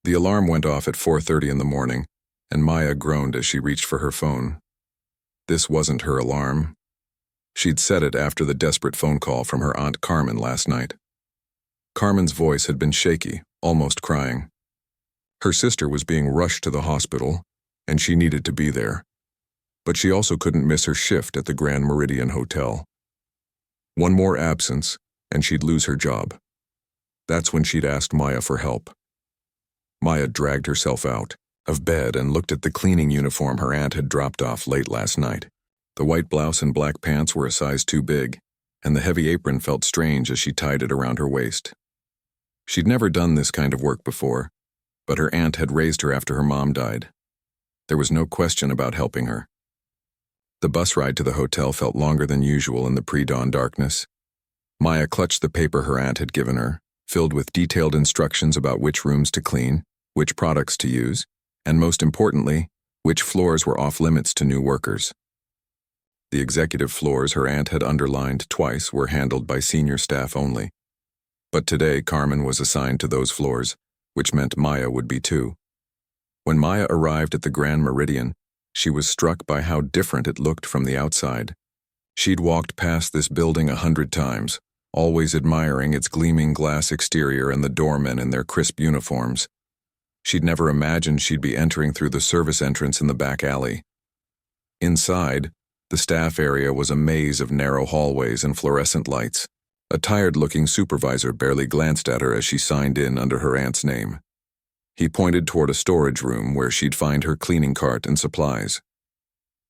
The alarm went off at 4:30 in the morning, and Maya groaned as she reached for her phone. This wasn't her alarm. She'd set it after the desperate phone call from her Aunt Carmen last night. Carmen's voice had been shaky, almost crying. Her sister was being rushed to the hospital, and she needed to be there. But she also couldn't miss her shift at the Grand Meridian Hotel. One more absence, and she'd lose her job. That's when she'd asked Maya for help. Maya dragged herself out of bed and looked at the cleaning uniform her aunt had dropped off late last night. The white blouse and black pants were a size too big, and the heavy apron felt strange as she tied it around her waist. She'd never done this kind of work before, but her aunt had raised her after her mom died. There was no question about helping her. The bus ride to the hotel felt longer than usual in the pre-dawn darkness. Maya clutched the paper her aunt had given her, filled with detailed instructions about which rooms to clean, which products to use, and most importantly, which floors were off-limits to new workers. The executive floors her aunt had underlined twice were handled by senior staff only. But today Carmen was assigned to those floors, which meant Maya would be too. When Maya arrived at the Grand Meridian, she was struck by how different it looked from the outside. She'd walked past this building 100 times, always admiring its gleaming glass exterior and the doormen in their crisp uniforms. She'd never imagined she'd be entering through the service entrance in the back alley. Inside, the staff area was a maze of narrow hallways and fluorescent lights. A tired-looking supervisor barely glanced at her as she signed in under her aunt's name. He pointed toward a storage room where she'd find her cleaning cart and supplies.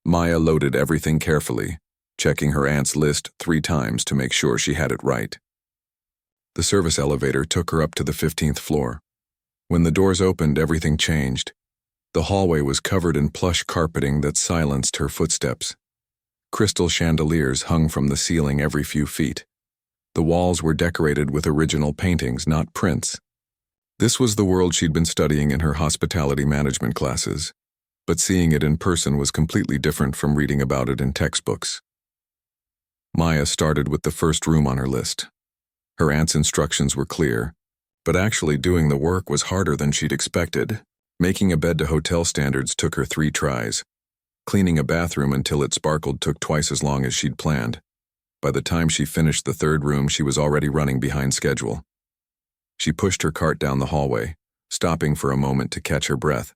Maya loaded everything carefully, checking her aunt's list 3 times to make sure she had it right. The service elevator took her up to the 15th floor. When the doors opened, everything changed. The hallway was covered in plush carpeting that silenced her footsteps. Crystal chandeliers hung from the ceiling every few feet. The walls were decorated with original paintings, not prints. This was the world she'd been studying in her hospitality management classes, but seeing it in person was completely different from reading about it in textbooks. Maya started with the first room on her list. Her aunt's instructions were clear, but actually doing the work was harder than she'd expected. Making a bed to hotel standards took her 3 tries. Cleaning a bathroom until it sparkled took twice as long as she'd planned. By the time she finished the 3rd room, she was already running behind schedule. She pushed her cart down the hallway, stopping for a moment to catch her breath.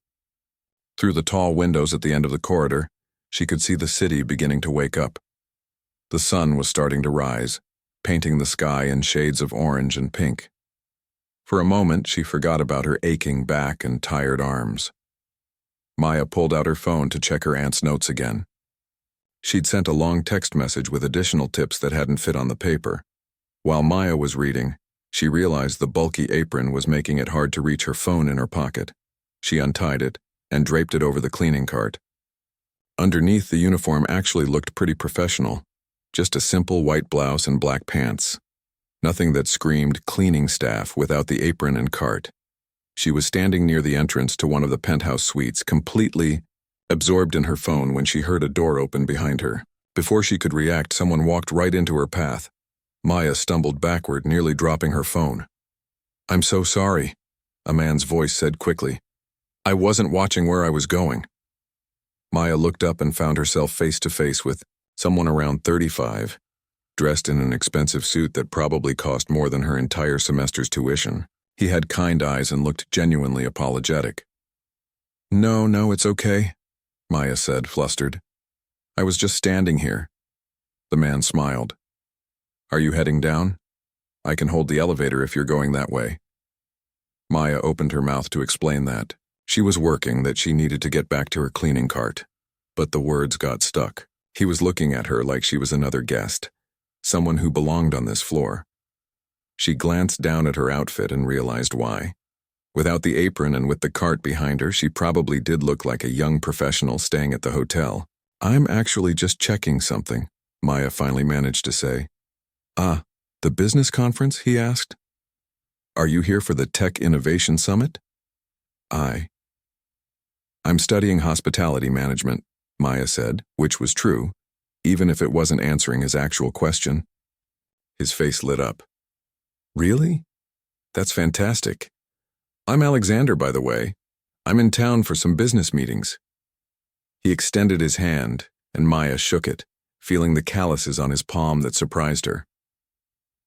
Through the tall windows at the end of the corridor, she could see the city beginning to wake up. The sun was starting to rise, painting the sky in shades of orange and pink. For a moment, she forgot about her aching back and tired arms. Maya pulled out her phone to check her aunt's notes again. She'd sent a long text message with additional tips that hadn't fit on the paper. While Maya was reading, she realized the bulky apron was making it hard to reach her phone in her pocket. She untied it and draped it over the cleaning cart. Underneath, the uniform actually looked pretty professional, just a simple white blouse and black pants. Nothing that screamed cleaning staff without the apron and cart. She was standing near the entrance to one of the penthouse suites, completely absorbed in her phone when she heard a door open behind her. Before she could react, someone walked right into her path. Maya stumbled backward, nearly dropping her phone. "I'm so sorry," a man's voice said quickly. "I wasn't watching where I was going." Maya looked up and found herself face to face with someone around 35, dressed in an expensive suit that probably cost more than her entire semester's tuition. He had kind eyes and looked genuinely apologetic. No, it's okay," Maya said, flustered. "I was just standing here." The man smiled. "Are you heading down? I can hold the elevator if you're going that way." Maya opened her mouth to explain that. She was working, that she needed to get back to her cleaning cart. But the words got stuck. He was looking at her like she was another guest, someone who belonged on this floor. She glanced down at her outfit and realized why. Without the apron and with the cart behind her, she probably did look like a young professional staying at the hotel. "I'm actually just checking something," Maya finally managed to say. "Ah, the business conference?" he asked. "Are you here for the Tech Innovation Summit?" "I'm studying hospitality management," Maya said, which was true, even if it wasn't answering his actual question. His face lit up. "Really? That's fantastic. I'm Alexander, by the way. I'm in town for some business meetings. He extended his hand, and Maya shook it, feeling the calluses on his palm that surprised her.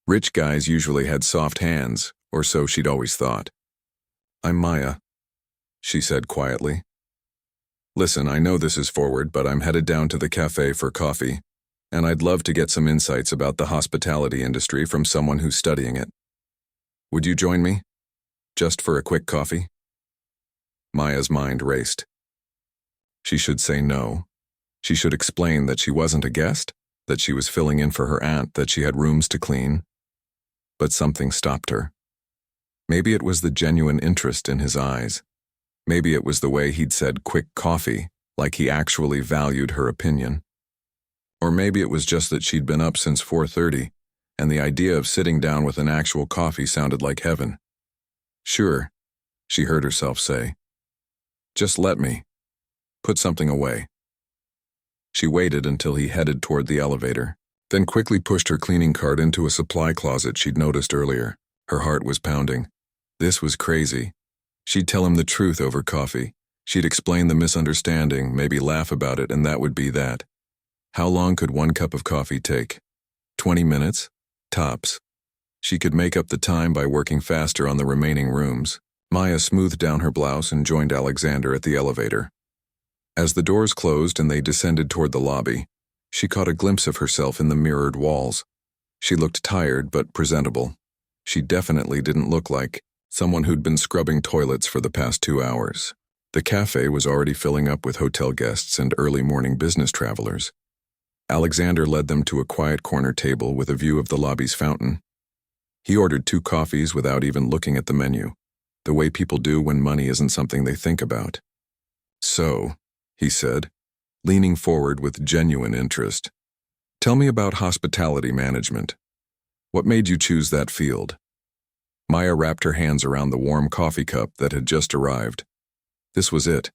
Rich guys usually had soft hands, or so she'd always thought. I'm Maya, she said quietly. Listen, I know this is forward, but I'm headed down to the cafe for coffee, and I'd love to get some insights about the hospitality industry from someone who's studying it. Would you join me? Just for a quick coffee? Maya's mind raced. She should say no. She should explain that she wasn't a guest, that she was filling in for her aunt, that she had rooms to clean. But something stopped her. Maybe it was the genuine interest in his eyes. Maybe it was the way he'd said quick coffee, like he actually valued her opinion. Or maybe it was just that she'd been up since 4:30, and the idea of sitting down with an actual coffee sounded like heaven. Sure, she heard herself say. Just let me. Put something away. She waited until he headed toward the elevator, then quickly pushed her cleaning cart into a supply closet she'd noticed earlier. Her heart was pounding. This was crazy. She'd tell him the truth over coffee. She'd explain the misunderstanding, maybe laugh about it, and that would be that. How long could one cup of coffee take? 20 minutes? Tops. She could make up the time by working faster on the remaining rooms. Maya smoothed down her blouse and joined Alexander at the elevator. As the doors closed and they descended toward the lobby, she caught a glimpse of herself in the mirrored walls. She looked tired but presentable. She definitely didn't look like someone who'd been scrubbing toilets for the past 2 hours. The cafe was already filling up with hotel guests and early morning business travelers. Alexander led them to a quiet corner table with a view of the lobby's fountain. He ordered 2 coffees without even looking at the menu, the way people do when money isn't something they think about. So, he said, leaning forward with genuine interest, tell me about hospitality management. What made you choose that field? Maya wrapped her hands around the warm coffee cup that had just arrived. This was it.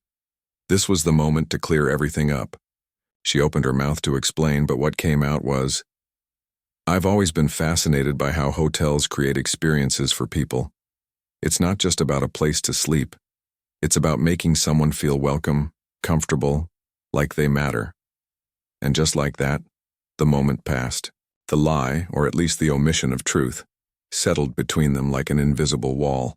This was the moment to clear everything up. She opened her mouth to explain, but what came out was, I've always been fascinated by how hotels create experiences for people. It's not just about a place to sleep. It's about making someone feel welcome, comfortable, like they matter. And just like that, the moment passed. The lie, or at least the omission of truth, settled between them like an invisible wall.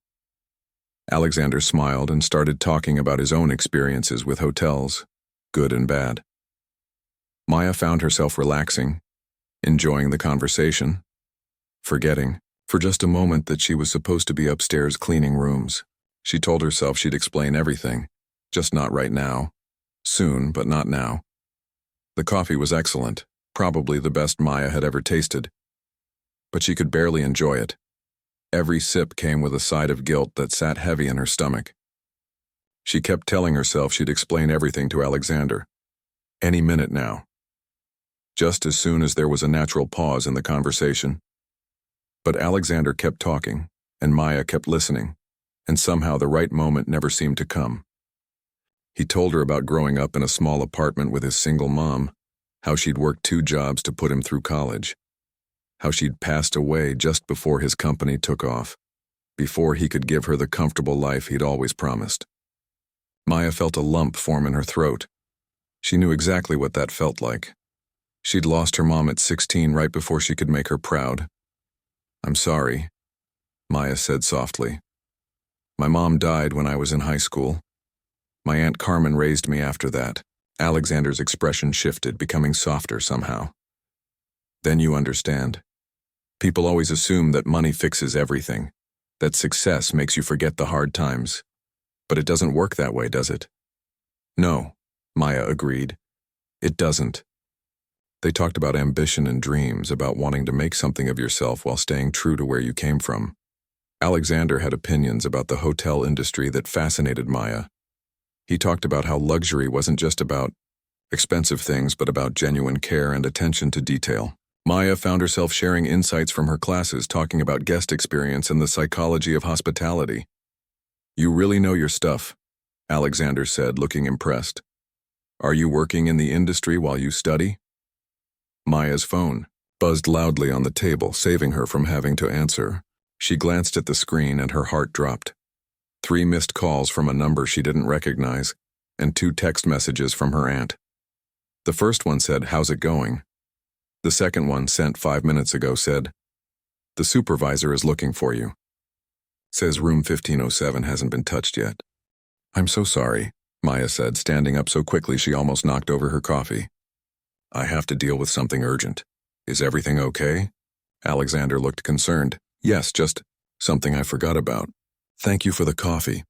Alexander smiled and started talking about his own experiences with hotels, good and bad. Maya found herself relaxing, enjoying the conversation, forgetting, for just a moment, that she was supposed to be upstairs cleaning rooms. She told herself she'd explain everything, just not right now. Soon, but not now. The coffee was excellent, probably the best Maya had ever tasted. But she could barely enjoy it. Every sip came with a side of guilt that sat heavy in her stomach. She kept telling herself she'd explain everything to Alexander. Any minute now. Just as soon as there was a natural pause in the conversation. But Alexander kept talking, and Maya kept listening, and somehow the right moment never seemed to come. He told her about growing up in a small apartment with his single mom, how she'd worked 2 jobs to put him through college, how she'd passed away just before his company took off, before he could give her the comfortable life he'd always promised. Maya felt a lump form in her throat. She knew exactly what that felt like. She'd lost her mom at 16 right before she could make her proud. I'm sorry, Maya said softly. My mom died when I was in high school. My Aunt Carmen raised me after that. Alexander's expression shifted, becoming softer somehow. Then you understand. People always assume that money fixes everything, that success makes you forget the hard times. But it doesn't work that way, does it? No, Maya agreed. It doesn't. They talked about ambition and dreams, about wanting to make something of yourself while staying true to where you came from. Alexander had opinions about the hotel industry that fascinated Maya. He talked about how luxury wasn't just about expensive things, but about genuine care and attention to detail. Maya found herself sharing insights from her classes, talking about guest experience and the psychology of hospitality. You really know your stuff, Alexander said, looking impressed. Are you working in the industry while you study? Maya's phone buzzed loudly on the table, saving her from having to answer. She glanced at the screen and her heart dropped. 3 missed calls from a number she didn't recognize, and 2 text messages from her aunt. The first one said, "How's it going?" The second one, sent 5 minutes ago, said, "The supervisor is looking for you. Says room 1507 hasn't been touched yet." "I'm so sorry," Maya said, standing up so quickly she almost knocked over her coffee. "I have to deal with something urgent. Is everything okay?" Alexander looked concerned. "Yes, just something I forgot about. Thank you for the coffee."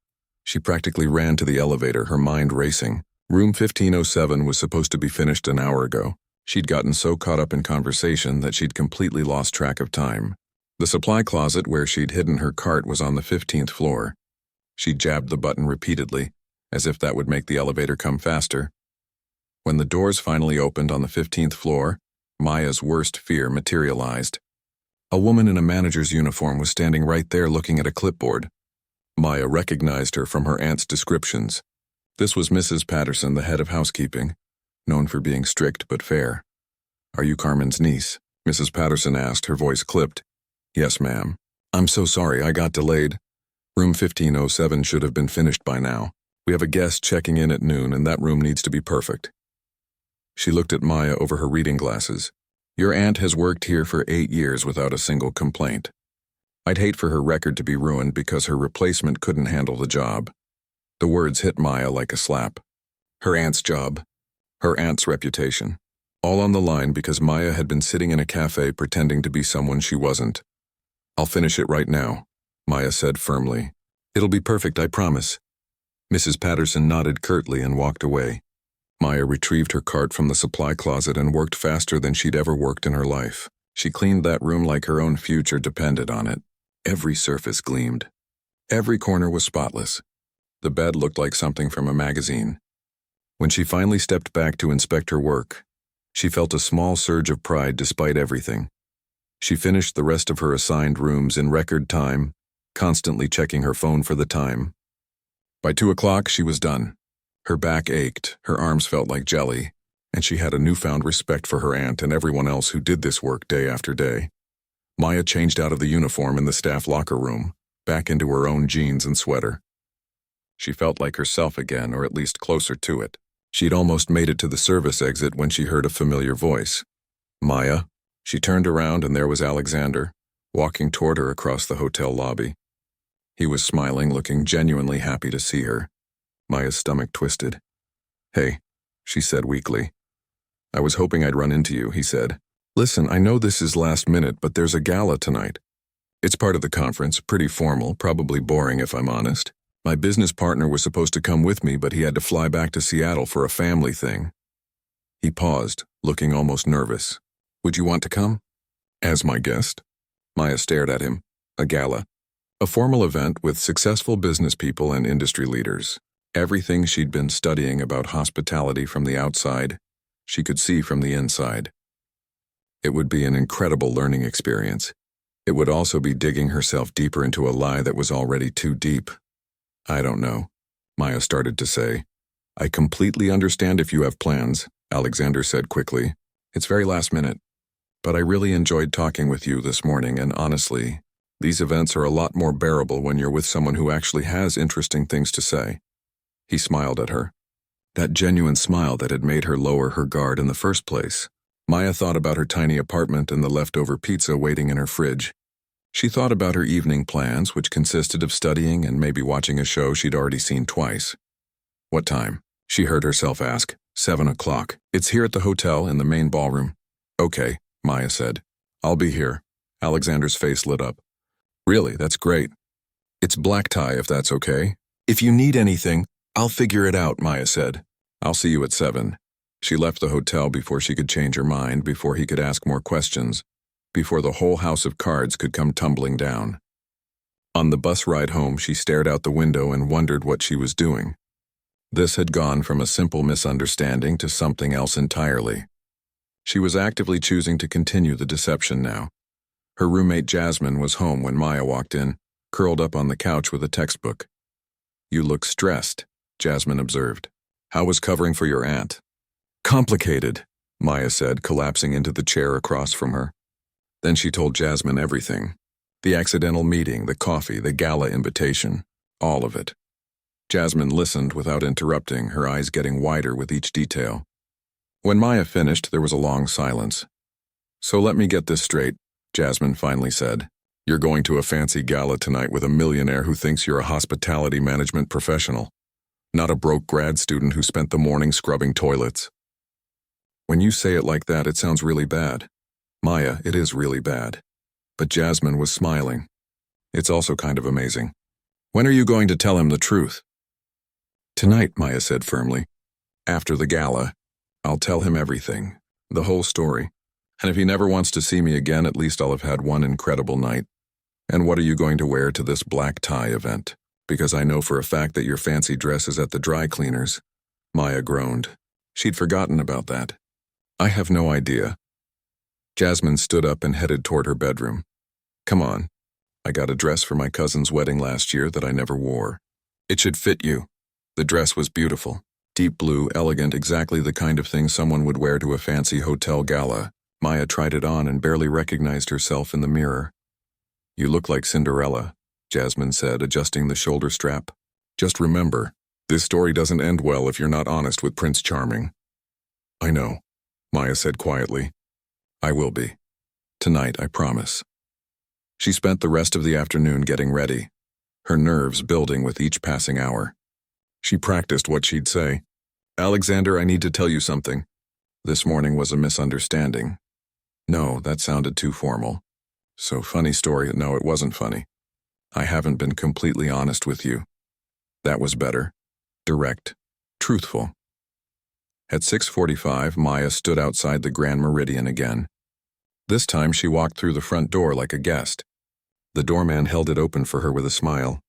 She practically ran to the elevator, her mind racing. Room 1507 was supposed to be finished an hour ago. She'd gotten so caught up in conversation that she'd completely lost track of time. The supply closet where she'd hidden her cart was on the 15th floor. She jabbed the button repeatedly, as if that would make the elevator come faster. When the doors finally opened on the 15th floor, Maya's worst fear materialized. A woman in a manager's uniform was standing right there looking at a clipboard. Maya recognized her from her aunt's descriptions. This was Mrs. Patterson, the head of housekeeping, known for being strict but fair. "Are you Carmen's niece?" Mrs. Patterson asked, her voice clipped. "Yes, ma'am. I'm so sorry I got delayed. Room 1507 should have been finished by now. We have a guest checking in at noon, and that room needs to be perfect." She looked at Maya over her reading glasses. "Your aunt has worked here for 8 years without a single complaint. I'd hate for her record to be ruined because her replacement couldn't handle the job." The words hit Maya like a slap. Her aunt's job, her aunt's reputation, all on the line because Maya had been sitting in a cafe pretending to be someone she wasn't. "I'll finish it right now," Maya said firmly. "It'll be perfect, I promise." Mrs. Patterson nodded curtly and walked away. Maya retrieved her cart from the supply closet and worked faster than she'd ever worked in her life. She cleaned that room like her own future depended on it. Every surface gleamed. Every corner was spotless. The bed looked like something from a magazine. When she finally stepped back to inspect her work, she felt a small surge of pride despite everything. She finished the rest of her assigned rooms in record time, constantly checking her phone for the time. By 2 o'clock, she was done. Her back ached, her arms felt like jelly, and she had a newfound respect for her aunt and everyone else who did this work day after day. Maya changed out of the uniform in the staff locker room, back into her own jeans and sweater. She felt like herself again, or at least closer to it. She'd almost made it to the service exit when she heard a familiar voice. "Maya?" She turned around and there was Alexander, walking toward her across the hotel lobby. He was smiling, looking genuinely happy to see her. Maya's stomach twisted. "Hey," she said weakly. "I was hoping I'd run into you," he said. "Listen, I know this is last minute, but there's a gala tonight. It's part of the conference, pretty formal, probably boring if I'm honest. My business partner was supposed to come with me, but he had to fly back to Seattle for a family thing." He paused, looking almost nervous. "Would you want to come?" "As my guest?" Maya stared at him. A gala. A formal event with successful business people and industry leaders. Everything she'd been studying about hospitality from the outside, she could see from the inside. It would be an incredible learning experience. It would also be digging herself deeper into a lie that was already too deep. "I don't know," Maya started to say. "I completely understand if you have plans," Alexander said quickly. "It's very last minute. But I really enjoyed talking with you this morning, and honestly, these events are a lot more bearable when you're with someone who actually has interesting things to say." He smiled at her. That genuine smile that had made her lower her guard in the first place. Maya thought about her tiny apartment and the leftover pizza waiting in her fridge. She thought about her evening plans, which consisted of studying and maybe watching a show she'd already seen twice. "What time?" she heard herself ask. 7 o'clock. "It's here at the hotel in the main ballroom." "Okay," Maya said. "I'll be here." Alexander's face lit up. "Really, that's great. It's black tie if that's okay." "If you need anything, I'll figure it out," Maya said. "I'll see you at 7. She left the hotel before she could change her mind, before he could ask more questions, before the whole house of cards could come tumbling down. On the bus ride home, she stared out the window and wondered what she was doing. This had gone from a simple misunderstanding to something else entirely. She was actively choosing to continue the deception now. Her roommate Jasmine was home when Maya walked in, curled up on the couch with a textbook. "You look stressed," Jasmine observed. "How was covering for your aunt?" "Complicated," Maya said, collapsing into the chair across from her. Then she told Jasmine everything. The accidental meeting, the coffee, the gala invitation. All of it. Jasmine listened without interrupting, her eyes getting wider with each detail. When Maya finished, there was a long silence. "So let me get this straight," Jasmine finally said. "You're going to a fancy gala tonight with a millionaire who thinks you're a hospitality management professional, not a broke grad student who spent the morning scrubbing toilets." When you say it like that, it sounds really bad. Maya, it is really bad. But Jasmine was smiling. It's also kind of amazing. "When are you going to tell him the truth?" "Tonight," Maya said firmly. "After the gala, I'll tell him everything, the whole story. And if he never wants to see me again, at least I'll have had one incredible night. And what are you going to wear to this black tie event? Because I know for a fact that your fancy dress is at the dry cleaners." Maya groaned. She'd forgotten about that. "I have no idea." Jasmine stood up and headed toward her bedroom. "Come on. I got a dress for my cousin's wedding last year that I never wore. It should fit you." The dress was beautiful. Deep blue, elegant, exactly the kind of thing someone would wear to a fancy hotel gala. Maya tried it on and barely recognized herself in the mirror. "You look like Cinderella," Jasmine said, adjusting the shoulder strap. "Just remember, this story doesn't end well if you're not honest with Prince Charming." "I know," Maya said quietly. "I will be. Tonight, I promise." She spent the rest of the afternoon getting ready, her nerves building with each passing hour. She practiced what she'd say. "Alexander, I need to tell you something. This morning was a misunderstanding." "No, that sounded too formal." "So funny story." "No, it wasn't funny. I haven't been completely honest with you." That was better. Direct. Truthful. At 6:45, Maya stood outside the Grand Meridian again. This time she walked through the front door like a guest. The doorman held it open for her with a smile.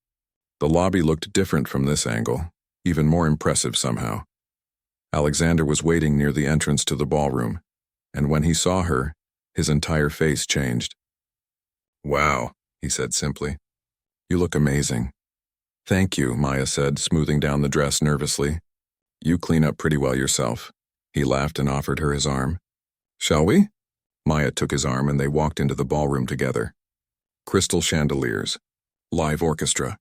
The lobby looked different from this angle, even more impressive somehow. Alexander was waiting near the entrance to the ballroom, and when he saw her, his entire face changed. "Wow," he said simply. "You look amazing." "Thank you," Maya said, smoothing down the dress nervously. "You clean up pretty well yourself." He laughed and offered her his arm. "Shall we?" Maya took his arm and they walked into the ballroom together. Crystal chandeliers. Live orchestra.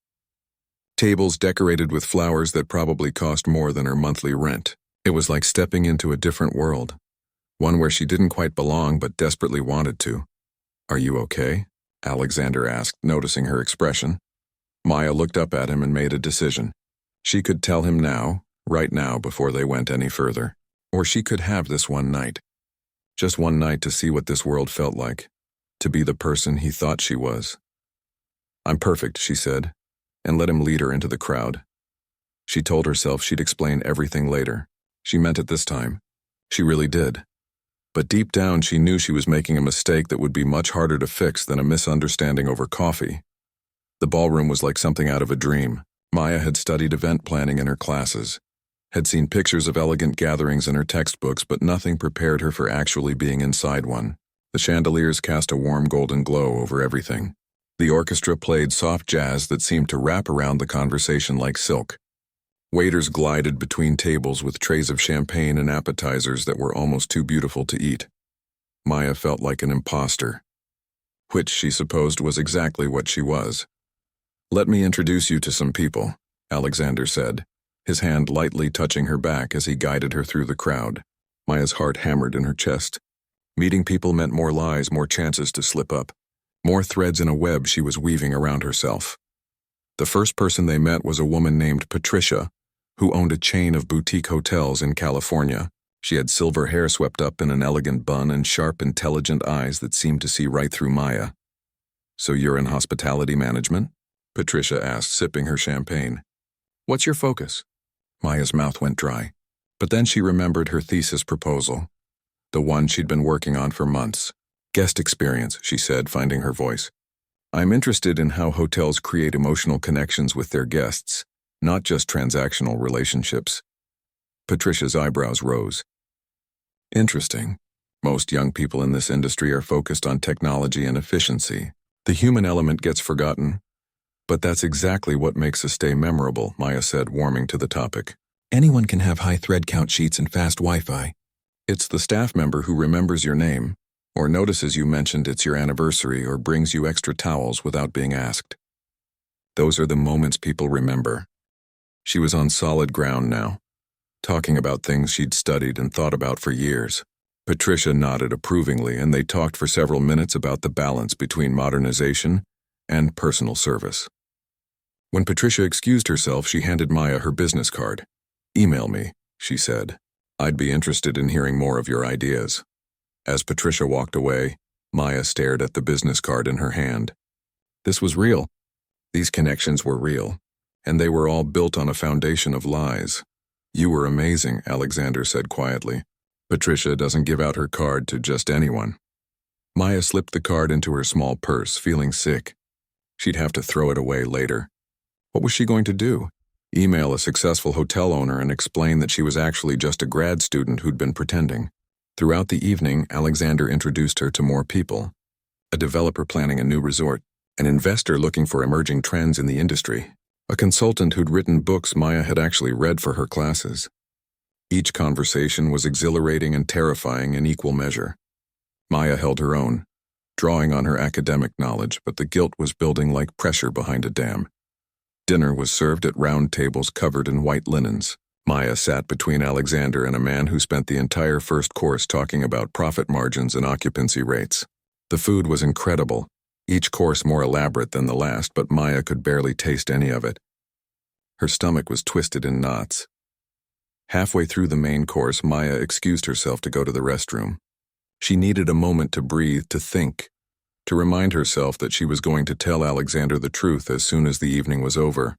Tables decorated with flowers that probably cost more than her monthly rent. It was like stepping into a different world. One where she didn't quite belong but desperately wanted to. "Are you okay?" Alexander asked, noticing her expression. Maya looked up at him and made a decision. She could tell him now, right now, before they went any further. Or she could have this one night. Just one night to see what this world felt like. To be the person he thought she was. "I'm perfect," she said, and let him lead her into the crowd. She told herself she'd explain everything later. She meant it this time. She really did. But deep down she knew she was making a mistake that would be much harder to fix than a misunderstanding over coffee. The ballroom was like something out of a dream. Maya had studied event planning in her classes, had seen pictures of elegant gatherings in her textbooks, but nothing prepared her for actually being inside one. The chandeliers cast a warm golden glow over everything. The orchestra played soft jazz that seemed to wrap around the conversation like silk. Waiters glided between tables with trays of champagne and appetizers that were almost too beautiful to eat. Maya felt like an imposter, which she supposed was exactly what she was. "Let me introduce you to some people," Alexander said, his hand lightly touching her back as he guided her through the crowd. Maya's heart hammered in her chest. Meeting people meant more lies, more chances to slip up, more threads in a web she was weaving around herself. The first person they met was a woman named Patricia, who owned a chain of boutique hotels in California. She had silver hair swept up in an elegant bun and sharp, intelligent eyes that seemed to see right through Maya. "So you're in hospitality management?" Patricia asked, sipping her champagne. "What's your focus?" Maya's mouth went dry. But then she remembered her thesis proposal, the one she'd been working on for months. "Guest experience," she said, finding her voice. "I'm interested in how hotels create emotional connections with their guests, not just transactional relationships." Patricia's eyebrows rose. "Interesting. Most young people in this industry are focused on technology and efficiency. The human element gets forgotten. But that's exactly what makes a stay memorable," Maya said, warming to the topic. "Anyone can have high thread count sheets and fast Wi-Fi. It's the staff member who remembers your name, or notices you mentioned it's your anniversary, or brings you extra towels without being asked." Those are the moments people remember. She was on solid ground now, talking about things she'd studied and thought about for years. Patricia nodded approvingly, and they talked for several minutes about the balance between modernization and personal service. When Patricia excused herself, she handed Maya her business card. "Email me," she said. "I'd be interested in hearing more of your ideas." As Patricia walked away, Maya stared at the business card in her hand. This was real. These connections were real, and they were all built on a foundation of lies. "You were amazing," Alexander said quietly. "Patricia doesn't give out her card to just anyone." Maya slipped the card into her small purse, feeling sick. She'd have to throw it away later. What was she going to do? Email a successful hotel owner and explain that she was actually just a grad student who'd been pretending? Throughout the evening, Alexander introduced her to more people. A developer planning a new resort, an investor looking for emerging trends in the industry, a consultant who'd written books Maya had actually read for her classes. Each conversation was exhilarating and terrifying in equal measure. Maya held her own, drawing on her academic knowledge, but the guilt was building like pressure behind a dam. Dinner was served at round tables covered in white linens. Maya sat between Alexander and a man who spent the entire first course talking about profit margins and occupancy rates. The food was incredible, each course more elaborate than the last, but Maya could barely taste any of it. Her stomach was twisted in knots. Halfway through the main course, Maya excused herself to go to the restroom. She needed a moment to breathe, to think, to remind herself that she was going to tell Alexander the truth as soon as the evening was over.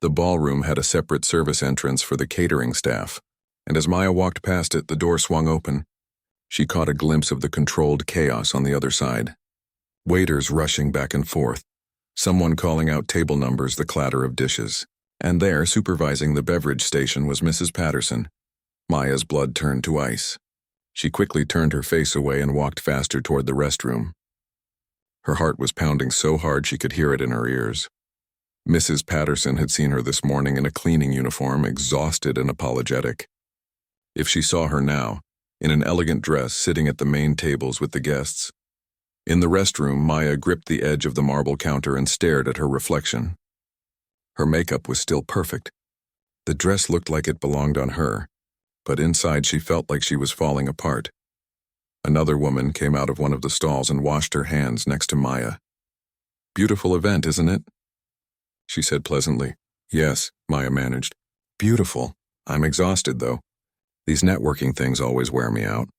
The ballroom had a separate service entrance for the catering staff, and as Maya walked past it, the door swung open. She caught a glimpse of the controlled chaos on the other side. Waiters rushing back and forth, someone calling out table numbers, the clatter of dishes. And there, supervising the beverage station, was Mrs. Patterson. Maya's blood turned to ice. She quickly turned her face away and walked faster toward the restroom. Her heart was pounding so hard she could hear it in her ears. Mrs. Patterson had seen her this morning in a cleaning uniform, exhausted and apologetic. If she saw her now, in an elegant dress, sitting at the main tables with the guests. In the restroom, Maya gripped the edge of the marble counter and stared at her reflection. Her makeup was still perfect. The dress looked like it belonged on her, but inside she felt like she was falling apart. Another woman came out of one of the stalls and washed her hands next to Maya. "Beautiful event, isn't it?" she said pleasantly. "Yes," Maya managed. "Beautiful. I'm exhausted, though. These networking things always wear me out.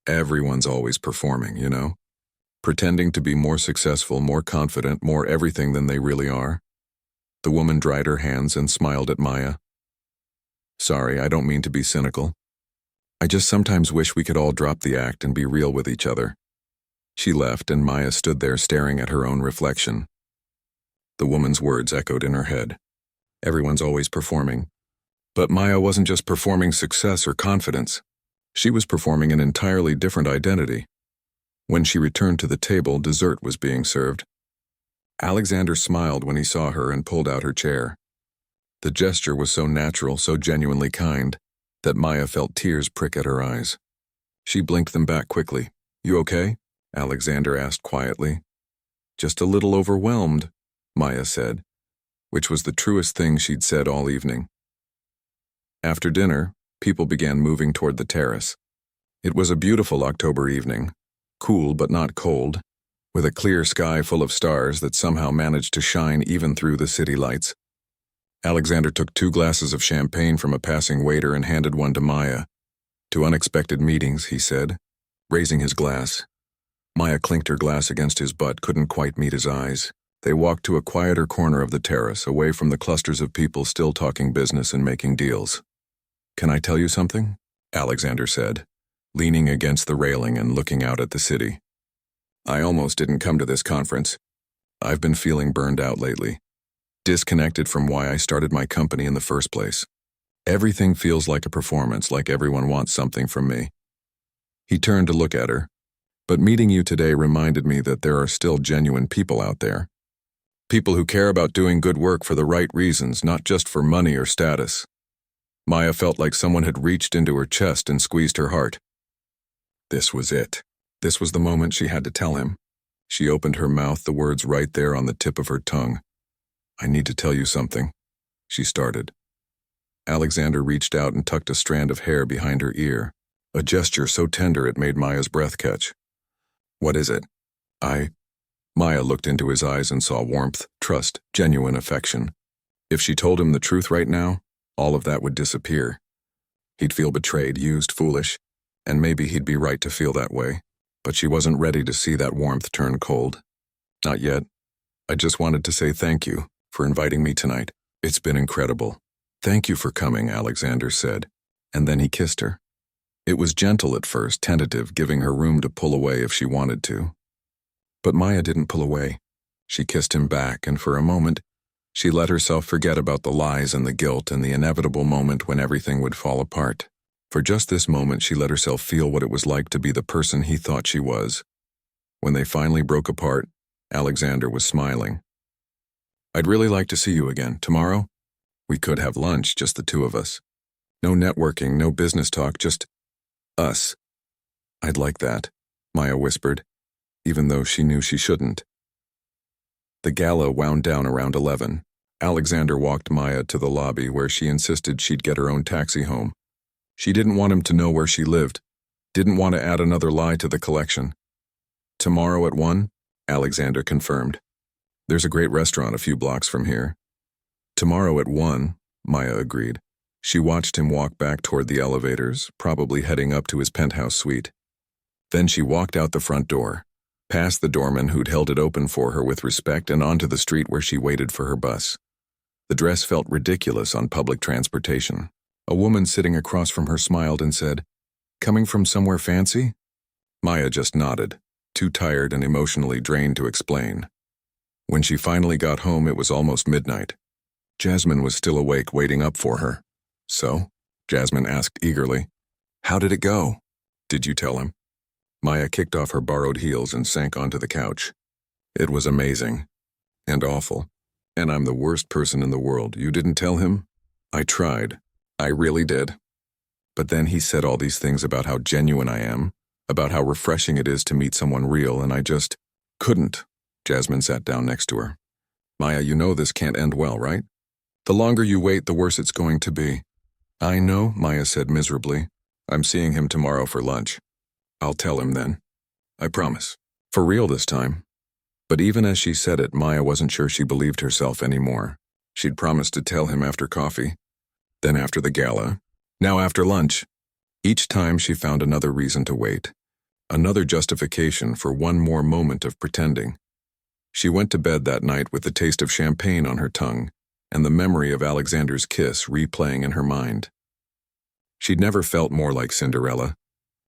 Everyone's always performing, you know? Pretending to be more successful, more confident, more everything than they really are." The woman dried her hands and smiled at Maya. "Sorry, I don't mean to be cynical. I just sometimes wish we could all drop the act and be real with each other." She left, and Maya stood there staring at her own reflection. The woman's words echoed in her head. Everyone's always performing. But Maya wasn't just performing success or confidence. She was performing an entirely different identity. When she returned to the table, dessert was being served. Alexander smiled when he saw her and pulled out her chair. The gesture was so natural, so genuinely kind, that Maya felt tears prick at her eyes. She blinked them back quickly. "You okay?" Alexander asked quietly. "Just a little overwhelmed," Maya said, which was the truest thing she'd said all evening. After dinner, people began moving toward the terrace. It was a beautiful October evening, cool but not cold, with a clear sky full of stars that somehow managed to shine even through the city lights. Alexander took 2 glasses of champagne from a passing waiter and handed one to Maya. "To unexpected meetings," he said, raising his glass. Maya clinked her glass against his butt, couldn't quite meet his eyes. They walked to a quieter corner of the terrace, away from the clusters of people still talking business and making deals. "Can I tell you something?" Alexander said, leaning against the railing and looking out at the city. "I almost didn't come to this conference. I've been feeling burned out lately. Disconnected from why I started my company in the first place. Everything feels like a performance, like everyone wants something from me." He turned to look at her. "But meeting you today reminded me that there are still genuine people out there. People who care about doing good work for the right reasons, not just for money or status." Maya felt like someone had reached into her chest and squeezed her heart. This was it. This was the moment she had to tell him. She opened her mouth, the words right there on the tip of her tongue. I need to tell you something, she started. Alexander reached out and tucked a strand of hair behind her ear, a gesture so tender it made Maya's breath catch. What is it? Maya looked into his eyes and saw warmth, trust, genuine affection. If she told him the truth right now, all of that would disappear. He'd feel betrayed, used, foolish, and maybe he'd be right to feel that way, but she wasn't ready to see that warmth turn cold. Not yet. I just wanted to say thank you for inviting me tonight. It's been incredible. Thank you for coming, Alexander said, and then he kissed her. It was gentle at first, tentative, giving her room to pull away if she wanted to. But Maya didn't pull away. She kissed him back, and for a moment, she let herself forget about the lies and the guilt and the inevitable moment when everything would fall apart. For just this moment, she let herself feel what it was like to be the person he thought she was. When they finally broke apart, Alexander was smiling. I'd really like to see you again. Tomorrow? We could have lunch, just the two of us. No networking, no business talk, just us. I'd like that, Maya whispered, even though she knew she shouldn't. The gala wound down around 11. Alexander walked Maya to the lobby where she insisted she'd get her own taxi home. She didn't want him to know where she lived, didn't want to add another lie to the collection. Tomorrow at 1, Alexander confirmed. There's a great restaurant a few blocks from here. Tomorrow at 1, Maya agreed. She watched him walk back toward the elevators, probably heading up to his penthouse suite. Then she walked out the front door, past the doorman who'd held it open for her with respect, and onto the street where she waited for her bus. The dress felt ridiculous on public transportation. A woman sitting across from her smiled and said, "Coming from somewhere fancy?" Maya just nodded, too tired and emotionally drained to explain. When she finally got home, it was almost midnight. Jasmine was still awake, waiting up for her. So? Jasmine asked eagerly. How did it go? Did you tell him? Maya kicked off her borrowed heels and sank onto the couch. It was amazing. And awful. And I'm the worst person in the world. You didn't tell him? I tried. I really did. But then he said all these things about how genuine I am, about how refreshing it is to meet someone real, and I just couldn't. Jasmine sat down next to her. Maya, you know this can't end well, right? The longer you wait, the worse it's going to be. I know, Maya said miserably. I'm seeing him tomorrow for lunch. I'll tell him then. I promise. For real this time. But even as she said it, Maya wasn't sure she believed herself anymore. She'd promised to tell him after coffee, then after the gala, now after lunch. Each time she found another reason to wait, another justification for one more moment of pretending. She went to bed that night with the taste of champagne on her tongue and the memory of Alexander's kiss replaying in her mind. She'd never felt more like Cinderella,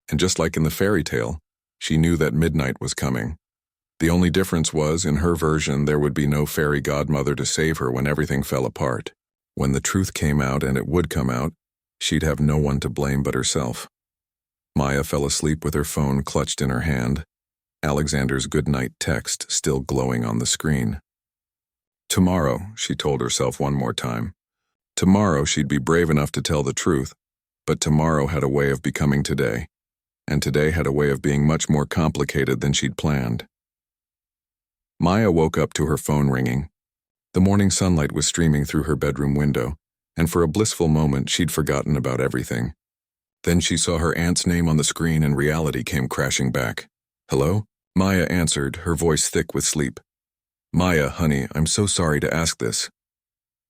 and just like in the fairy tale, she knew that midnight was coming. The only difference was, in her version, there would be no fairy godmother to save her when everything fell apart. When the truth came out, and it would come out, she'd have no one to blame but herself. Maya fell asleep with her phone clutched in her hand, Alexander's goodnight text still glowing on the screen. Tomorrow, she told herself one more time. Tomorrow she'd be brave enough to tell the truth, but tomorrow had a way of becoming today, and today had a way of being much more complicated than she'd planned. Maya woke up to her phone ringing. The morning sunlight was streaming through her bedroom window, and for a blissful moment she'd forgotten about everything. Then she saw her aunt's name on the screen and reality came crashing back. Hello? Maya answered, her voice thick with sleep. Maya, honey, I'm so sorry to ask this.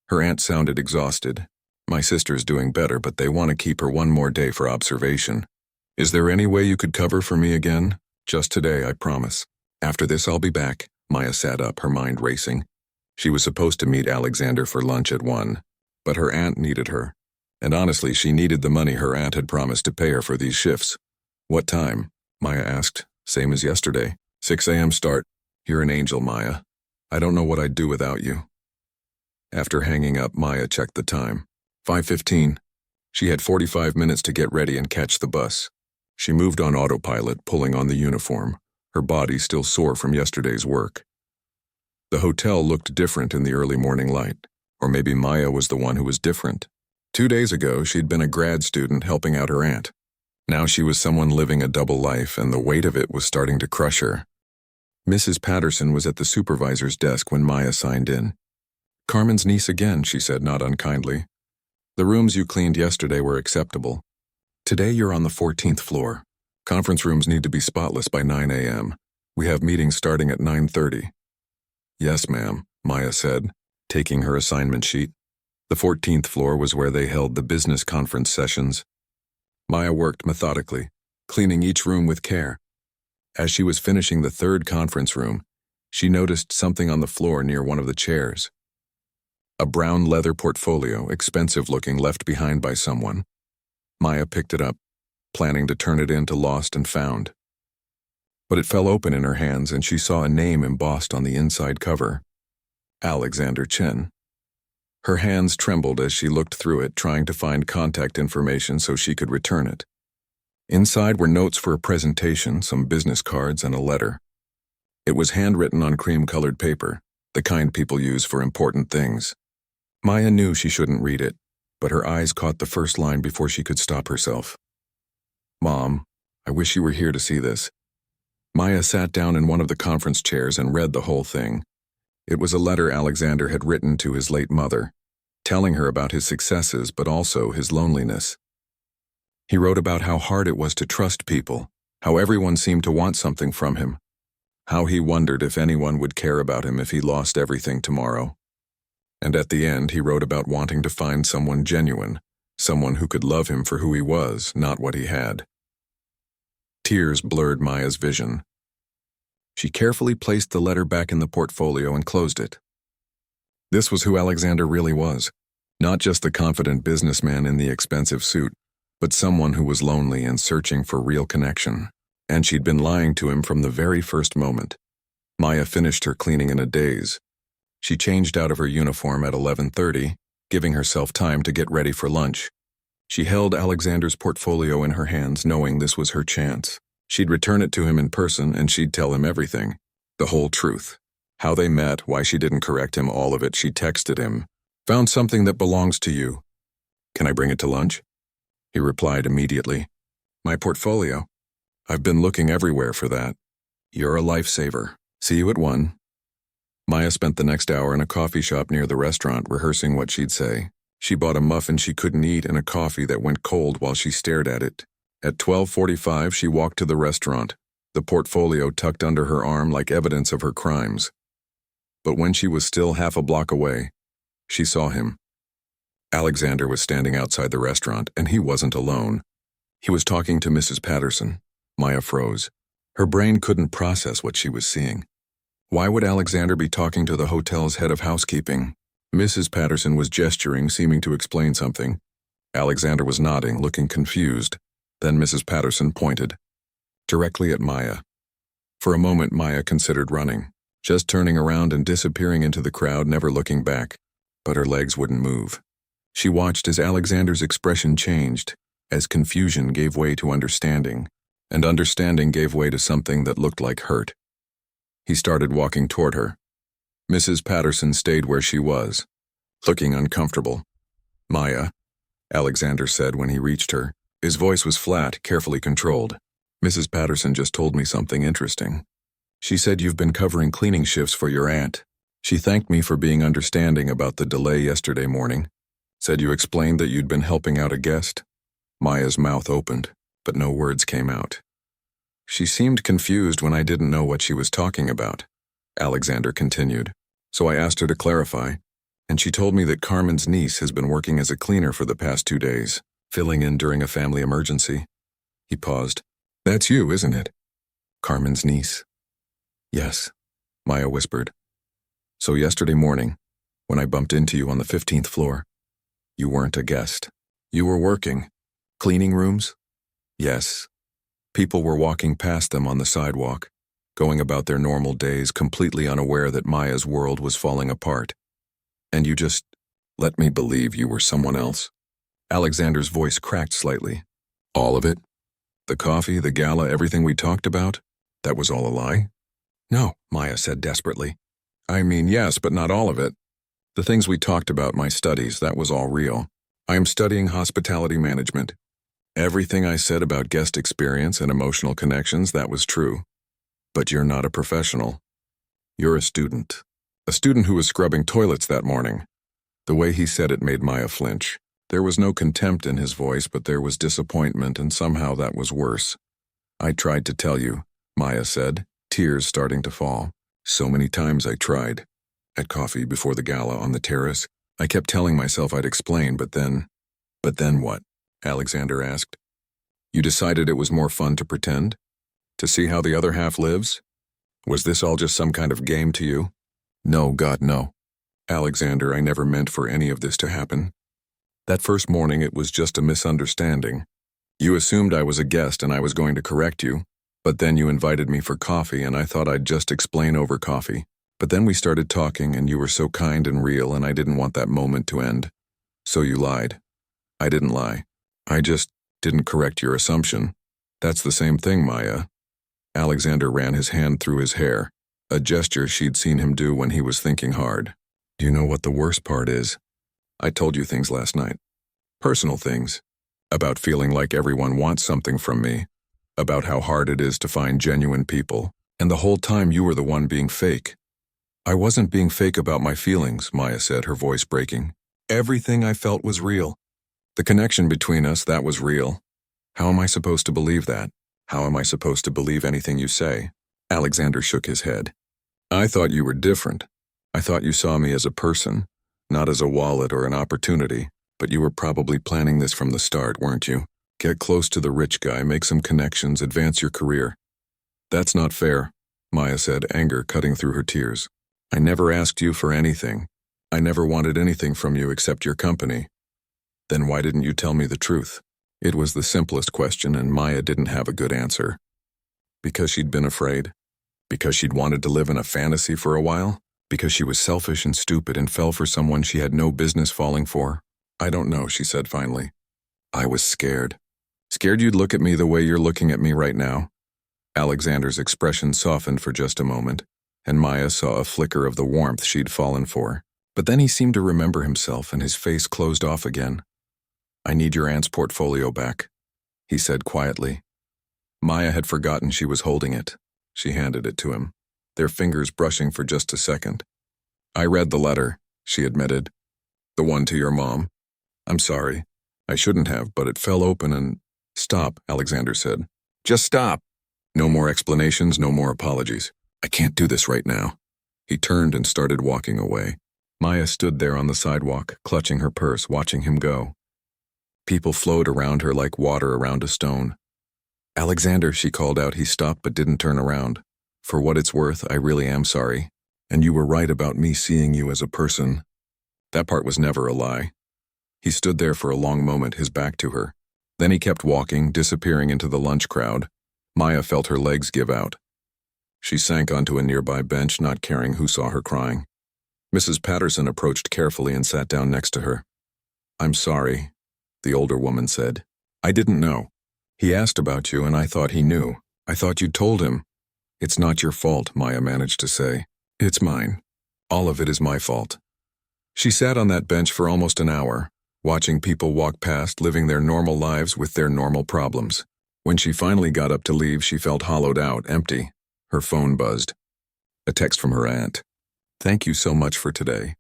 Her aunt sounded exhausted. My sister's doing better, but they want to keep her one more day for observation. Is there any way you could cover for me again? Just today, I promise. After this, I'll be back. Maya sat up, her mind racing. She was supposed to meet Alexander for lunch at 1, but her aunt needed her. And honestly, she needed the money her aunt had promised to pay her for these shifts. What time? Maya asked. Same as yesterday. 6 a.m. start. You're an angel, Maya. I don't know what I'd do without you. After hanging up, Maya checked the time. 5:15. She had 45 minutes to get ready and catch the bus. She moved on autopilot, pulling on the uniform, her body still sore from yesterday's work. The hotel looked different in the early morning light, or maybe Maya was the one who was different. 2 days ago, she'd been a grad student helping out her aunt. Now she was someone living a double life, and the weight of it was starting to crush her. Mrs. Patterson was at the supervisor's desk when Maya signed in. Carmen's niece again, she said, not unkindly. The rooms you cleaned yesterday were acceptable. Today you're on the 14th floor. Conference rooms need to be spotless by 9 a.m. We have meetings starting at 9:30. Yes, ma'am, Maya said, taking her assignment sheet. The 14th floor was where they held the business conference sessions. Maya worked methodically, cleaning each room with care. As she was finishing the third conference room, she noticed something on the floor near one of the chairs. A brown leather portfolio, expensive-looking, left behind by someone. Maya picked it up, planning to turn it into Lost and Found. But it fell open in her hands and she saw a name embossed on the inside cover. Alexander Chen. Her hands trembled as she looked through it, trying to find contact information so she could return it. Inside were notes for a presentation, some business cards, and a letter. It was handwritten on cream-colored paper, the kind people use for important things. Maya knew she shouldn't read it, but her eyes caught the first line before she could stop herself. Mom, I wish you were here to see this. Maya sat down in one of the conference chairs and read the whole thing. It was a letter Alexander had written to his late mother, telling her about his successes but also his loneliness. He wrote about how hard it was to trust people, how everyone seemed to want something from him, how he wondered if anyone would care about him if he lost everything tomorrow. And at the end, he wrote about wanting to find someone genuine, someone who could love him for who he was, not what he had. Tears blurred Maya's vision. She carefully placed the letter back in the portfolio and closed it. This was who Alexander really was, not just the confident businessman in the expensive suit, but someone who was lonely and searching for real connection. And she'd been lying to him from the very first moment. Maya finished her cleaning in a daze. She changed out of her uniform at 11:30, giving herself time to get ready for lunch. She held Alexander's portfolio in her hands, knowing this was her chance. She'd return it to him in person and she'd tell him everything, the whole truth. How they met, why she didn't correct him, all of it. She texted him. Found something that belongs to you. Can I bring it to lunch? He replied immediately. My portfolio. I've been looking everywhere for that. You're a lifesaver. See you at 1. Maya spent the next hour in a coffee shop near the restaurant rehearsing what she'd say. She bought a muffin she couldn't eat and a coffee that went cold while she stared at it. At 12:45, she walked to the restaurant, the portfolio tucked under her arm like evidence of her crimes. But when she was still half a block away, she saw him. Alexander was standing outside the restaurant, and he wasn't alone. He was talking to Mrs. Patterson. Maya froze. Her brain couldn't process what she was seeing. Why would Alexander be talking to the hotel's head of housekeeping? Mrs. Patterson was gesturing, seeming to explain something. Alexander was nodding, looking confused. Then Mrs. Patterson pointed, directly at Maya. For a moment, Maya considered running, just turning around and disappearing into the crowd, never looking back. But her legs wouldn't move. She watched as Alexander's expression changed, as confusion gave way to understanding, and understanding gave way to something that looked like hurt. He started walking toward her. Mrs. Patterson stayed where she was, looking uncomfortable. Maya, Alexander said when he reached her. His voice was flat, carefully controlled. Mrs. Patterson just told me something interesting. She said you've been covering cleaning shifts for your aunt. She thanked me for being understanding about the delay yesterday morning. Said you explained that you'd been helping out a guest. Maya's mouth opened, but no words came out. She seemed confused when I didn't know what she was talking about, Alexander continued. So I asked her to clarify, and she told me that Carmen's niece has been working as a cleaner for the past 2 days, filling in during a family emergency. He paused. That's you, isn't it? Carmen's niece. Yes, Maya whispered. So yesterday morning, when I bumped into you on the 15th floor, you weren't a guest. You were working. Cleaning rooms? Yes. People were walking past them on the sidewalk, going about their normal days, completely unaware that Maya's world was falling apart. And you just let me believe you were someone else. Alexander's voice cracked slightly. All of it? The coffee, the gala, everything we talked about? That was all a lie? No, Maya said desperately. I mean, yes, but not all of it. The things we talked about, my studies, that was all real. I am studying hospitality management. Everything I said about guest experience and emotional connections, that was true. But you're not a professional. You're a student. A student who was scrubbing toilets that morning. The way he said it made Maya flinch. There was no contempt in his voice, but there was disappointment, and somehow that was worse. I tried to tell you, Maya said, tears starting to fall. So many times I tried. At coffee before the gala on the terrace, I kept telling myself I'd explain, but then what? Alexander asked. You decided it was more fun to pretend? To see how the other half lives? Was this all just some kind of game to you? No, God, no. Alexander, I never meant for any of this to happen. That first morning it was just a misunderstanding. You assumed I was a guest and I was going to correct you, but then you invited me for coffee and I thought I'd just explain over coffee. But then we started talking and you were so kind and real and I didn't want that moment to end. So you lied. I didn't lie. I just didn't correct your assumption. That's the same thing, Maya. Alexander ran his hand through his hair, a gesture she'd seen him do when he was thinking hard. Do you know what the worst part is? I told you things last night. Personal things. About feeling like everyone wants something from me. About how hard it is to find genuine people. And the whole time you were the one being fake. I wasn't being fake about my feelings, Maya said, her voice breaking. Everything I felt was real. The connection between us, that was real. How am I supposed to believe that? How am I supposed to believe anything you say? Alexander shook his head. I thought you were different. I thought you saw me as a person, not as a wallet or an opportunity, but you were probably planning this from the start, weren't you? Get close to the rich guy, make some connections, advance your career. That's not fair, Maya said, anger cutting through her tears. I never asked you for anything. I never wanted anything from you except your company. Then why didn't you tell me the truth? It was the simplest question, and Maya didn't have a good answer. Because she'd been afraid? Because she'd wanted to live in a fantasy for a while? Because she was selfish and stupid and fell for someone she had no business falling for? I don't know, she said finally. I was scared. Scared you'd look at me the way you're looking at me right now? Alexander's expression softened for just a moment, and Maya saw a flicker of the warmth she'd fallen for. But then he seemed to remember himself, and his face closed off again. I need your aunt's portfolio back, he said quietly. Maya had forgotten she was holding it. She handed it to him, their fingers brushing for just a second. I read the letter, she admitted. The one to your mom. I'm sorry. I shouldn't have, but it fell open and... Stop, Alexander said. Just stop. No more explanations, no more apologies. I can't do this right now. He turned and started walking away. Maya stood there on the sidewalk, clutching her purse, watching him go. People flowed around her like water around a stone. Alexander, she called out. He stopped but didn't turn around. For what it's worth, I really am sorry. And you were right about me seeing you as a person. That part was never a lie. He stood there for a long moment, his back to her. Then he kept walking, disappearing into the lunch crowd. Maya felt her legs give out. She sank onto a nearby bench, not caring who saw her crying. Mrs. Patterson approached carefully and sat down next to her. I'm sorry, the older woman said. I didn't know. He asked about you and I thought he knew. I thought you'd told him. It's not your fault, Maya managed to say. It's mine. All of it is my fault. She sat on that bench for almost an hour, watching people walk past, living their normal lives with their normal problems. When she finally got up to leave, she felt hollowed out, empty. Her phone buzzed. A text from her aunt. Thank you so much for today.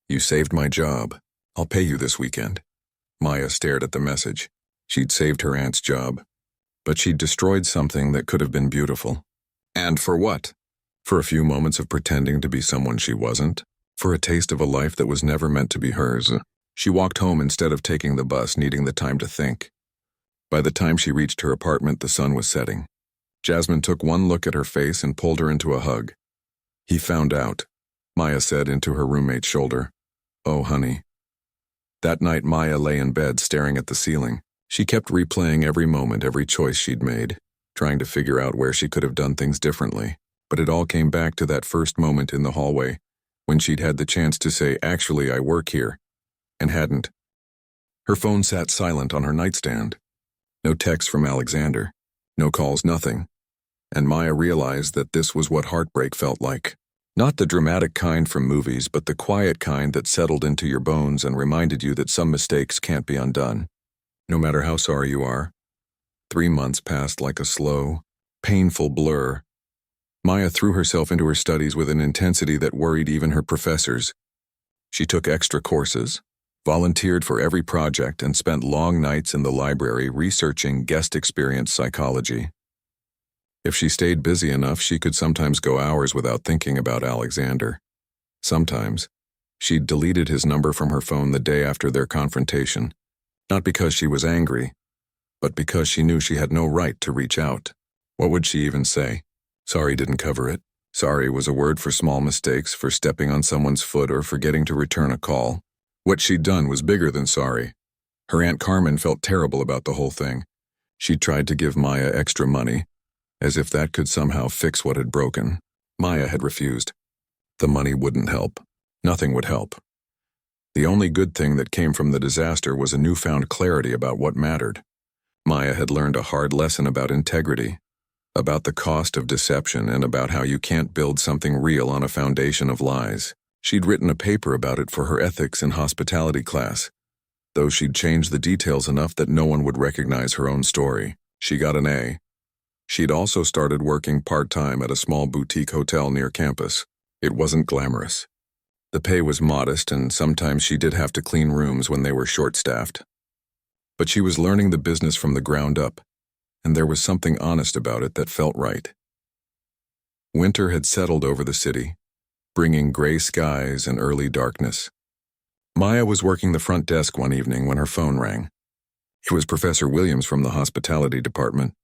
You saved my job. I'll pay you this weekend. Maya stared at the message. She'd saved her aunt's job. But she'd destroyed something that could have been beautiful. And for what? For a few moments of pretending to be someone she wasn't? For a taste of a life that was never meant to be hers? She walked home instead of taking the bus, needing the time to think. By the time she reached her apartment, the sun was setting. Jasmine took one look at her face and pulled her into a hug. He found out, Maya said into her roommate's shoulder. Oh, honey. That night, Maya lay in bed staring at the ceiling. She kept replaying every moment, every choice she'd made, trying to figure out where she could have done things differently. But it all came back to that first moment in the hallway, when she'd had the chance to say, actually, I work here, and hadn't. Her phone sat silent on her nightstand. No text from Alexander. No calls, nothing. And Maya realized that this was what heartbreak felt like. Not the dramatic kind from movies, but the quiet kind that settled into your bones and reminded you that some mistakes can't be undone. No matter how sorry you are. 3 months passed like a slow, painful blur. Maya threw herself into her studies with an intensity that worried even her professors. She took extra courses, volunteered for every project, and spent long nights in the library researching guest experience psychology. If she stayed busy enough, she could sometimes go hours without thinking about Alexander. Sometimes, she'd deleted his number from her phone the day after their confrontation, not because she was angry, but because she knew she had no right to reach out. What would she even say? Sorry didn't cover it. Sorry was a word for small mistakes, for stepping on someone's foot or forgetting to return a call. What she'd done was bigger than sorry. Her Aunt Carmen felt terrible about the whole thing. She'd tried to give Maya extra money, as if that could somehow fix what had broken. Maya had refused. The money wouldn't help. Nothing would help. The only good thing that came from the disaster was a newfound clarity about what mattered. Maya had learned a hard lesson about integrity, about the cost of deception, and about how you can't build something real on a foundation of lies. She'd written a paper about it for her ethics and hospitality class, though she'd changed the details enough that no one would recognize her own story. She got an A. She'd also started working part-time at a small boutique hotel near campus. It wasn't glamorous. The pay was modest, and sometimes she did have to clean rooms when they were short-staffed. But she was learning the business from the ground up, and there was something honest about it that felt right. Winter had settled over the city, bringing gray skies and early darkness. Maya was working the front desk one evening when her phone rang. It was Professor Williams from the hospitality department.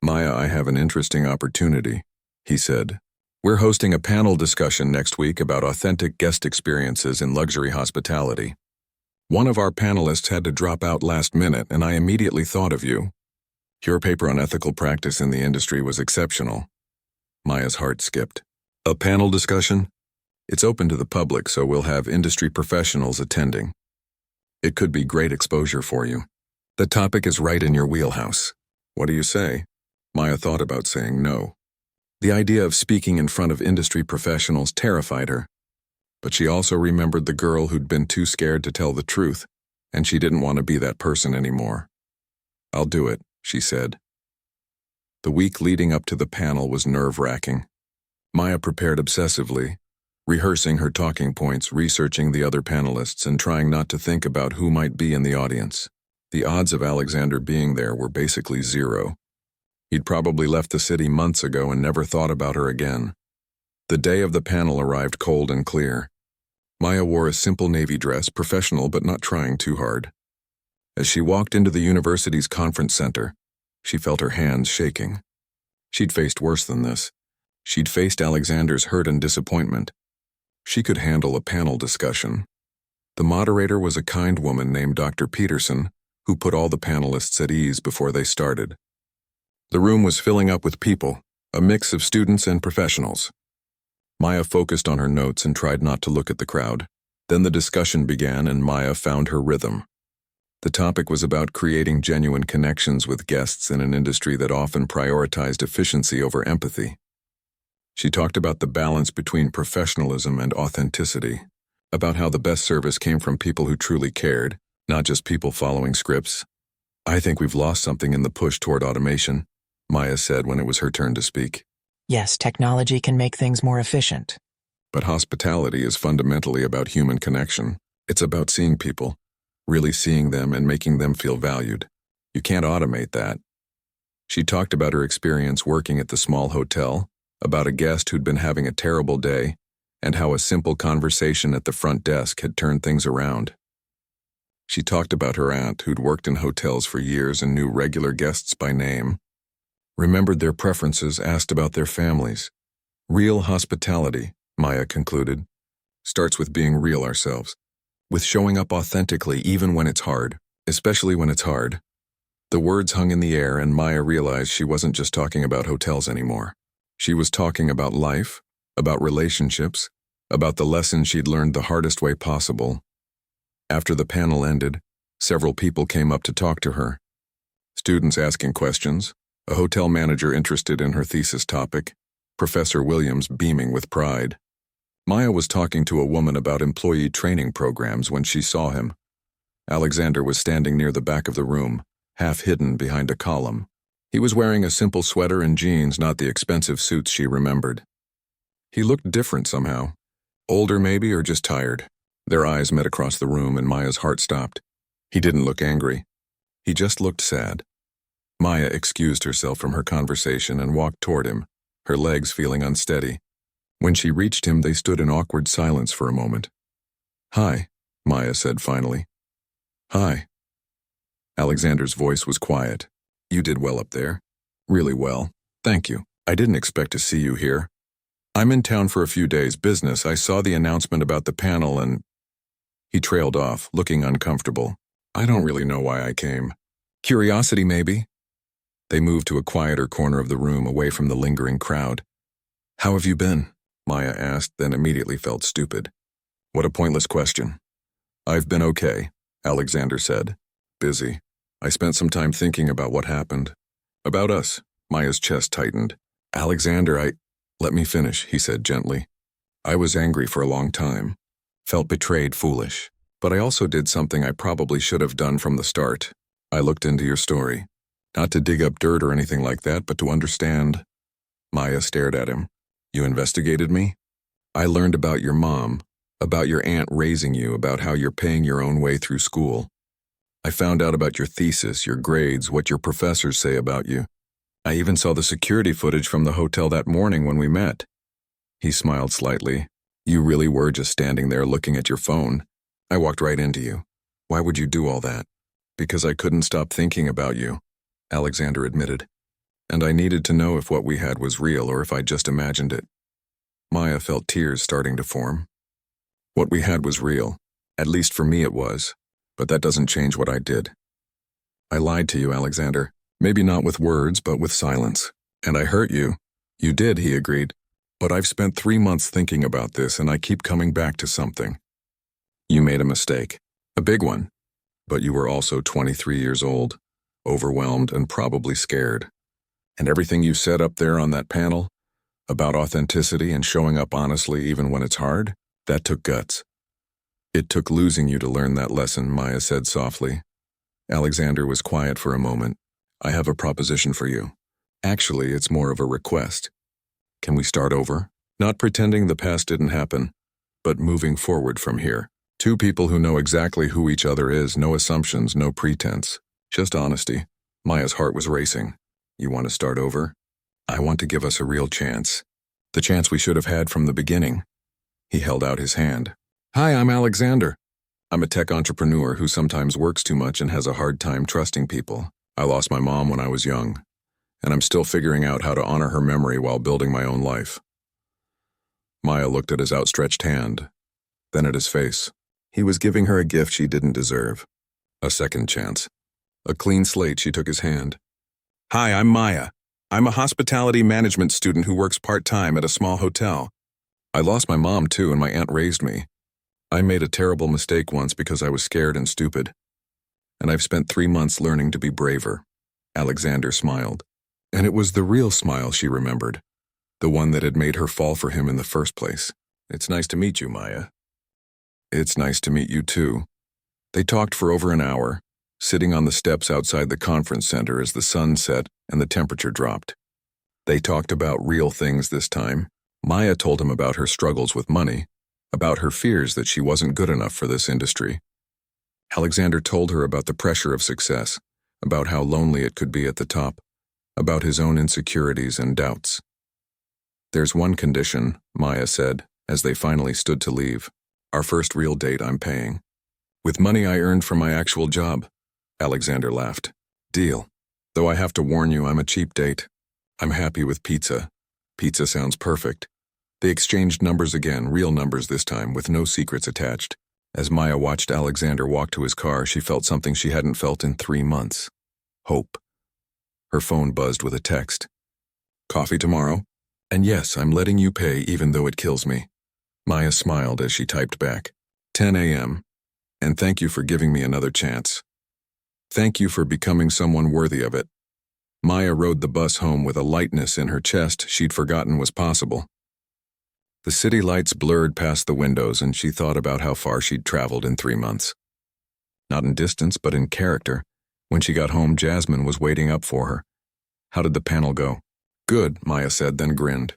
"Maya, I have an interesting opportunity," he said. "We're hosting a panel discussion next week about authentic guest experiences in luxury hospitality. One of our panelists had to drop out last minute, and I immediately thought of you. Your paper on ethical practice in the industry was exceptional." Maya's heart skipped. "A panel discussion? It's open to the public, so we'll have industry professionals attending. It could be great exposure for you. The topic is right in your wheelhouse. What do you say?" Maya thought about saying no. The idea of speaking in front of industry professionals terrified her, but she also remembered the girl who'd been too scared to tell the truth, and she didn't want to be that person anymore. "I'll do it," she said. The week leading up to the panel was nerve-wracking. Maya prepared obsessively, rehearsing her talking points, researching the other panelists, and trying not to think about who might be in the audience. The odds of Alexander being there were basically zero. He'd probably left the city months ago and never thought about her again. The day of the panel arrived cold and clear. Maya wore a simple navy dress, professional but not trying too hard. As she walked into the university's conference center, she felt her hands shaking. She'd faced worse than this. She'd faced Alexander's hurt and disappointment. She could handle a panel discussion. The moderator was a kind woman named Dr. Peterson, who put all the panelists at ease before they started. The room was filling up with people, a mix of students and professionals. Maya focused on her notes and tried not to look at the crowd. Then the discussion began, and Maya found her rhythm. The topic was about creating genuine connections with guests in an industry that often prioritized efficiency over empathy. She talked about the balance between professionalism and authenticity, about how the best service came from people who truly cared, not just people following scripts. "I think we've lost something in the push toward automation," Maya said when it was her turn to speak. "Yes, technology can make things more efficient. "But hospitality is fundamentally about human connection. It's about seeing people, really seeing them and making them feel valued. You can't automate that." She talked about her experience working at the small hotel, about a guest who'd been having a terrible day, and how a simple conversation at the front desk had turned things around. She talked about her aunt who'd worked in hotels for years and knew regular guests by name, remembered their preferences, asked about their families. Real hospitality, Maya concluded, starts with being real ourselves, with showing up authentically even when it's hard, especially when it's hard. The words hung in the air, and Maya realized she wasn't just talking about hotels anymore. She was talking about life, about relationships, about the lessons she'd learned the hardest way possible. After the panel ended, several people came up to talk to her. Students asking questions, a hotel manager interested in her thesis topic, Professor Williams beaming with pride. Maya was talking to a woman about employee training programs when she saw him. Alexander was standing near the back of the room, half hidden behind a column. He was wearing a simple sweater and jeans, not the expensive suits she remembered. He looked different somehow. Older maybe, or just tired. Their eyes met across the room and Maya's heart stopped. He didn't look angry. He just looked sad. Maya excused herself from her conversation and walked toward him, her legs feeling unsteady. When she reached him, they stood in awkward silence for a moment. "Hi," Maya said finally. "Hi." Alexander's voice was quiet. "You did well up there. Really well. Thank you. I didn't expect to see you here. I'm in town for a few days, business. I saw the announcement about the panel and—" He trailed off, looking uncomfortable. "I don't really know why I came. Curiosity, maybe?" They moved to a quieter corner of the room, away from the lingering crowd. "How have you been?" Maya asked, then immediately felt stupid. What a pointless question. "I've been okay," Alexander said. "Busy. I spent some time thinking about what happened. About us." Maya's chest tightened. "Alexander, Let me finish," he said gently. "I was angry for a long time. Felt betrayed, foolish. But I also did something I probably should have done from the start. I looked into your story. Not to dig up dirt or anything like that, but to understand." Maya stared at him. "You investigated me? I learned about your mom, about your aunt raising you, about how you're paying your own way through school. I found out about your thesis, your grades, what your professors say about you. I even saw the security footage from the hotel that morning when we met." He smiled slightly. "You really were just standing there looking at your phone. I walked right into you. Why would you do all that?" "Because I couldn't stop thinking about you," Alexander admitted. "And I needed to know if what we had was real or if I just imagined it." Maya felt tears starting to form. "What we had was real. At least for me it was. But that doesn't change what I did. I lied to you, Alexander. Maybe not with words, but with silence. And I hurt you." "You did," he agreed. "But I've spent 3 months thinking about this, and I keep coming back to something. You made a mistake. A big one. But you were also 23 years old, overwhelmed and probably scared. And everything you said up there on that panel, about authenticity and showing up honestly even when it's hard, that took guts." "It took losing you to learn that lesson," Maya said softly. Alexander was quiet for a moment. "I have a proposition for you. Actually, it's more of a request. Can we start over? Not pretending the past didn't happen, but moving forward from here. Two people who know exactly who each other is, no assumptions, no pretense. Just honesty." Maya's heart was racing. "You want to start over?" "I want to give us a real chance. The chance we should have had from the beginning." He held out his hand. "Hi, I'm Alexander. I'm a tech entrepreneur who sometimes works too much and has a hard time trusting people. I lost my mom when I was young, and I'm still figuring out how to honor her memory while building my own life." Maya looked at his outstretched hand, then at his face. He was giving her a gift she didn't deserve. A second chance. A clean slate. She took his hand. "Hi, I'm Maya. I'm a hospitality management student who works part-time at a small hotel. I lost my mom too, and my aunt raised me. I made a terrible mistake once because I was scared and stupid. And I've spent 3 months learning to be braver." Alexander smiled. And it was the real smile she remembered, the one that had made her fall for him in the first place. "It's nice to meet you, Maya." "It's nice to meet you too." They talked for over an hour, sitting on the steps outside the conference center as the sun set and the temperature dropped. They talked about real things this time. Maya told him about her struggles with money, about her fears that she wasn't good enough for this industry. Alexander told her about the pressure of success, about how lonely it could be at the top, about his own insecurities and doubts. "There's one condition," Maya said, as they finally stood to leave. "Our first real date I'm paying. With money I earned from my actual job." Alexander laughed. "Deal. Though I have to warn you, I'm a cheap date. I'm happy with pizza. Pizza sounds perfect." They exchanged numbers again, real numbers this time, with no secrets attached. As Maya watched Alexander walk to his car, she felt something she hadn't felt in 3 months. Hope. Her phone buzzed with a text. "Coffee tomorrow? And yes, I'm letting you pay even though it kills me." Maya smiled as she typed back. 10 a.m. And thank you for giving me another chance. Thank you for becoming someone worthy of it. Maya rode the bus home with a lightness in her chest she'd forgotten was possible. The city lights blurred past the windows, and she thought about how far she'd traveled in 3 months. Not in distance, but in character. When she got home, Jasmine was waiting up for her. How did the panel go? Good, Maya said, then grinned.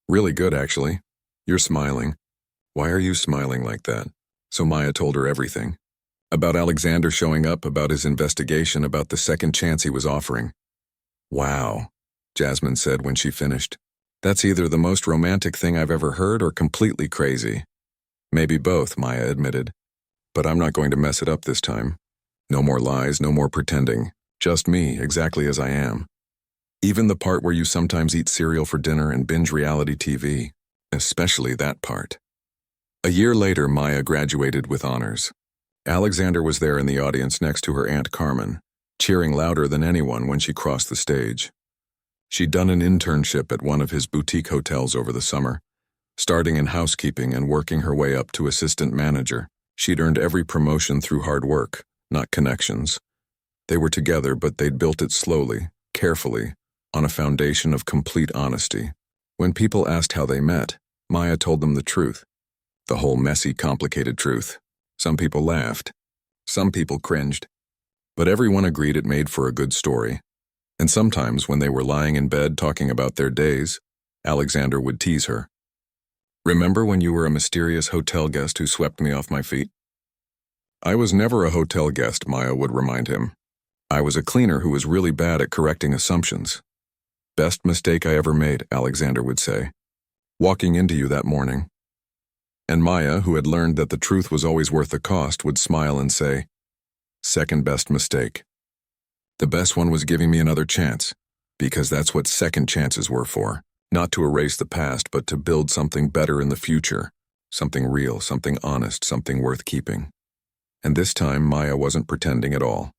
Really good, actually. You're smiling. Why are you smiling like that? So Maya told her everything. About Alexander showing up, about his investigation, about the second chance he was offering. Wow, Jasmine said when she finished. That's either the most romantic thing I've ever heard or completely crazy. Maybe both, Maya admitted. But I'm not going to mess it up this time. No more lies, no more pretending. Just me, exactly as I am. Even the part where you sometimes eat cereal for dinner and binge reality TV. Especially that part. A year later, Maya graduated with honors. Alexander was there in the audience next to her Aunt Carmen, cheering louder than anyone when she crossed the stage. She'd done an internship at one of his boutique hotels over the summer, starting in housekeeping and working her way up to assistant manager. She'd earned every promotion through hard work, not connections. They were together, but they'd built it slowly, carefully, on a foundation of complete honesty. When people asked how they met, Maya told them the truth. The whole messy, complicated truth. Some people laughed. Some people cringed. But everyone agreed it made for a good story. And sometimes, when they were lying in bed talking about their days, Alexander would tease her. Remember when you were a mysterious hotel guest who swept me off my feet? I was never a hotel guest, Maya would remind him. I was a cleaner who was really bad at correcting assumptions. Best mistake I ever made, Alexander would say. Walking into you that morning. And Maya, who had learned that the truth was always worth the cost, would smile and say, second best mistake. The best one was giving me another chance, because that's what second chances were for. Not to erase the past, but to build something better in the future. Something real, something honest, something worth keeping. And this time, Maya wasn't pretending at all.